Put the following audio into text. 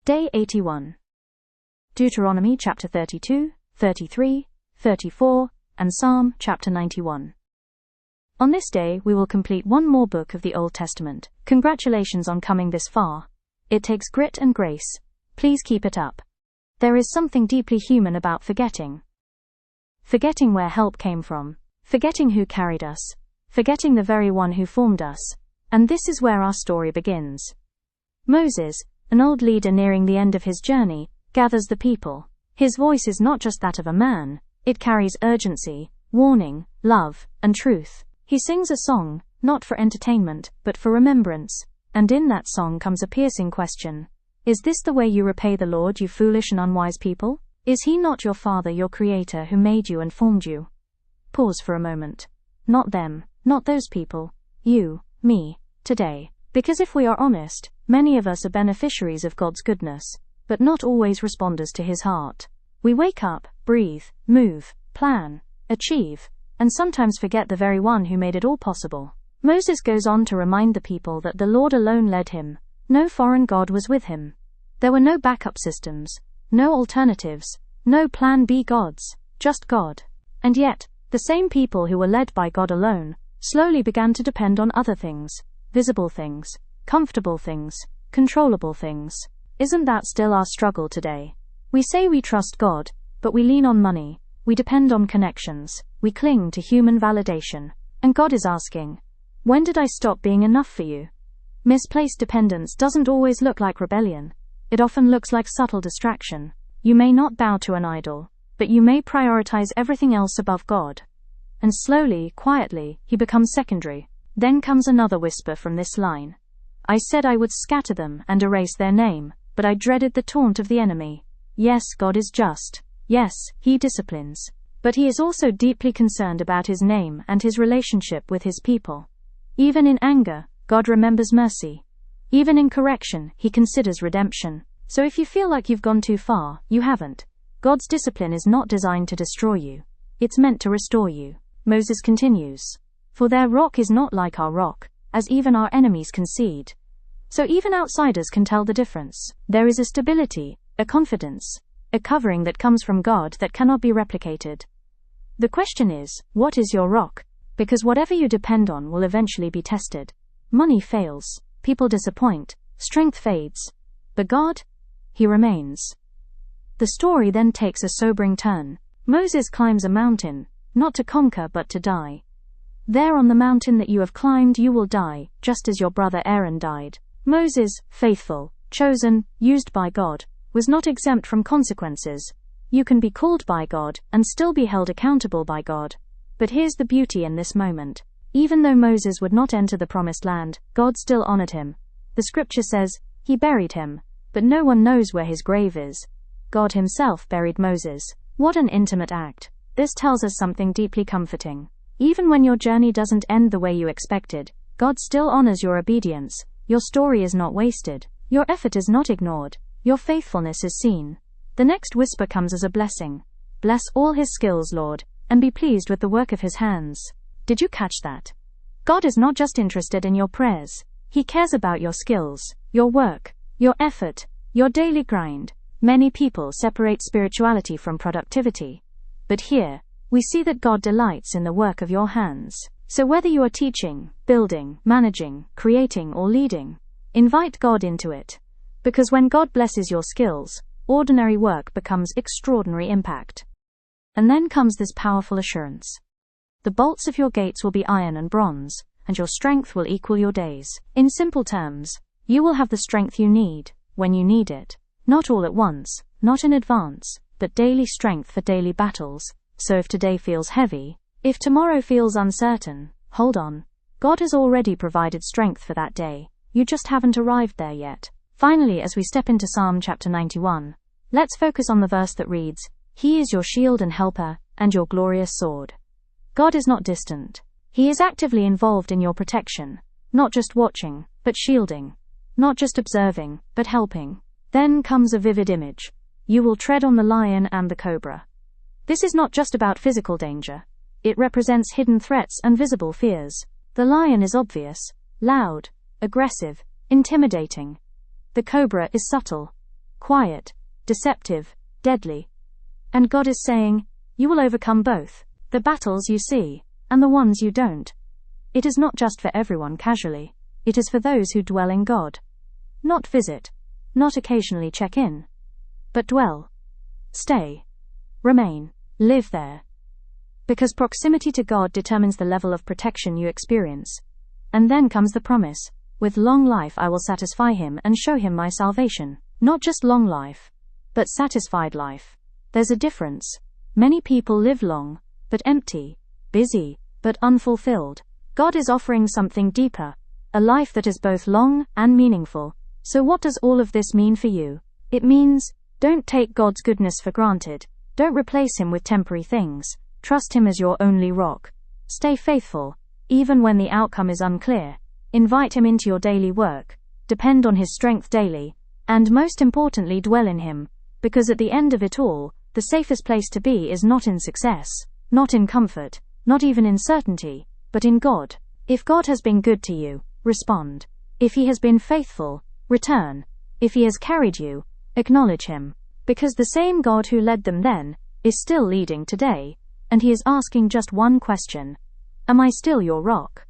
Day 81. Deuteronomy chapter 32, 33, 34, and Psalm chapter 91. On this day we will complete one more book of the Old Testament. Congratulations on coming this far. It takes grit and grace. Please keep it up. There is something deeply human about forgetting. Forgetting where help came from. Forgetting who carried us. Forgetting the very one who formed us. And this is where our story begins. Moses, an old leader nearing the end of his journey, gathers the people. His voice is not just that of a man, it carries urgency, warning, love, and truth. He sings a song, not for entertainment, but for remembrance, and in that song comes a piercing question. Is this the way you repay the Lord, you foolish and unwise people? Is he not your Father, your Creator, who made you and formed you? Pause for a moment. Not them, not those people. You, me, today. Because if we are honest, many of us are beneficiaries of God's goodness, but not always responders to his heart. We wake up, breathe, move, plan, achieve, and sometimes forget the very one who made it all possible. Moses goes on to remind the people that the Lord alone led him. No foreign god was with him. There were no backup systems, no alternatives, no plan B gods, just God. And yet, the same people who were led by God alone, slowly began to depend on other things, visible things, comfortable things, controllable things. Isn't that still our struggle today? We say we trust God, but we lean on money, we depend on connections, we cling to human validation. And God is asking, when did I stop being enough for you? Misplaced dependence doesn't always look like rebellion. It often looks like subtle distraction. You may not bow to an idol, but you may prioritize everything else above God. And slowly, quietly, he becomes secondary. Then comes another whisper from this line. I said I would scatter them and erase their name, but I dreaded the taunt of the enemy. Yes, God is just. Yes, he disciplines. But he is also deeply concerned about his name and his relationship with his people. Even in anger, God remembers mercy. Even in correction, he considers redemption. So if you feel like you've gone too far, you haven't. God's discipline is not designed to destroy you. It's meant to restore you. Moses continues. For their rock is not like our rock, as even our enemies concede. So even outsiders can tell the difference. There is a stability, a confidence, a covering that comes from God that cannot be replicated. The question is, what is your rock? Because whatever you depend on will eventually be tested. Money fails, people disappoint, strength fades. But God? He remains. The story then takes a sobering turn. Moses climbs a mountain, not to conquer but to die. There on the mountain that you have climbed you will die, just as your brother Aaron died. Moses, faithful, chosen, used by God, was not exempt from consequences. You can be called by God and still be held accountable by God. But here's the beauty in this moment. Even though Moses would not enter the promised land, God still honored him. The scripture says, he buried him, but no one knows where his grave is. God himself buried Moses. What an intimate act. This tells us something deeply comforting. Even when your journey doesn't end the way you expected, God still honors your obedience. Your story is not wasted. Your effort is not ignored. Your faithfulness is seen. The next whisper comes as a blessing. Bless all his skills, Lord, and be pleased with the work of his hands. Did you catch that? God is not just interested in your prayers. He cares about your skills, your work, your effort, your daily grind. Many people separate spirituality from productivity. But here, we see that God delights in the work of your hands. So whether you are teaching, building, managing, creating, or leading, invite God into it. Because when God blesses your skills, ordinary work becomes extraordinary impact. And then comes this powerful assurance. The bolts of your gates will be iron and bronze, and your strength will equal your days. In simple terms, you will have the strength you need, when you need it. Not all at once, not in advance, but daily strength for daily battles. So if today feels heavy, if tomorrow feels uncertain, hold on. God has already provided strength for that day. You just haven't arrived there yet. Finally, as we step into Psalm chapter 91, let's focus on the verse that reads, He is your shield and helper, and your glorious sword. God is not distant. He is actively involved in your protection, not just watching, but shielding. Not just observing, but helping. Then comes a vivid image. You will tread on the lion and the cobra. This is not just about physical danger. It represents hidden threats and visible fears. The lion is obvious, loud, aggressive, intimidating. The cobra is subtle. quiet, deceptive, deadly. And God is saying, you will overcome both, the battles you see, and the ones you don't. It is not just for everyone casually. It is for those who dwell in God. Not visit, not occasionally check in, but dwell. Stay. Remain. Live there. Because proximity to God determines the level of protection you experience. And then comes the promise, with long life I will satisfy him and show him my salvation. Not just long life, but satisfied life. There's a difference. Many people live long, but empty, busy, but unfulfilled. God is offering something deeper, a life that is both long and meaningful. So what does all of this mean for you? It means, don't take God's goodness for granted. Don't replace him with temporary things. Trust him as your only rock. Stay faithful, even when the outcome is unclear. Invite him into your daily work. Depend on his strength daily. And most importantly, dwell in him. Because at the end of it all, the safest place to be is not in success, not in comfort, not even in certainty, but in God. If God has been good to you, respond. If he has been faithful, return. If he has carried you, acknowledge him. Because the same God who led them then, is still leading today, and he is asking just one question. Am I still your rock?